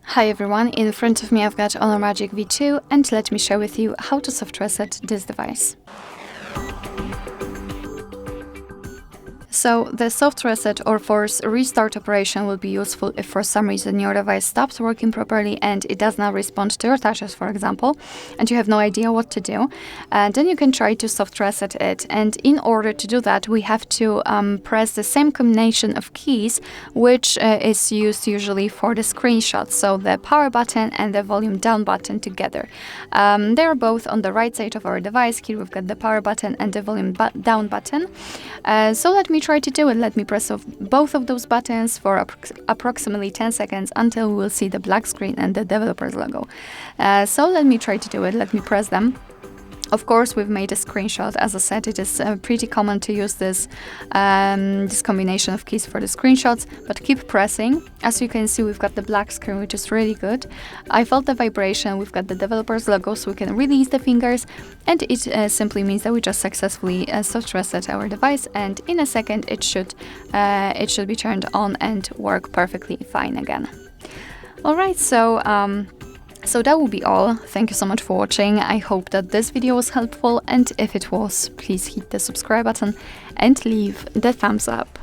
Hi everyone, in front of me I've got Honor Magic V2 and let me share with you how to soft reset this device. So the soft reset or force restart operation will be useful if for some reason your device stops working properly and it does not respond to your touches, for example, and you have no idea what to do. Then you can try to soft reset it, and in order to do that we have to press the same combination of keys which is used usually for the screenshots, so the power button and the volume down button together. They're both on the right side of our device. Here we've got the power button and the volume down button. So let me try to do it. Let me press off both of those buttons for approximately 10 seconds until we will see the black screen and the developer's logo. So let me try to do it. Let me press them. Of course, we've made a screenshot. As I said, it is pretty common to use this combination of keys for the screenshots, but keep pressing. As you can see, we've got the black screen, which is really good. I felt the vibration. We've got the developer's logo, so we can release the fingers, and it simply means that we just successfully soft reset our device, and in a second it should be turned on and work perfectly fine again. All right, so that will be all. Thank you so much for watching. I hope that this video was helpful, and if it was, please hit the subscribe button and leave the thumbs up.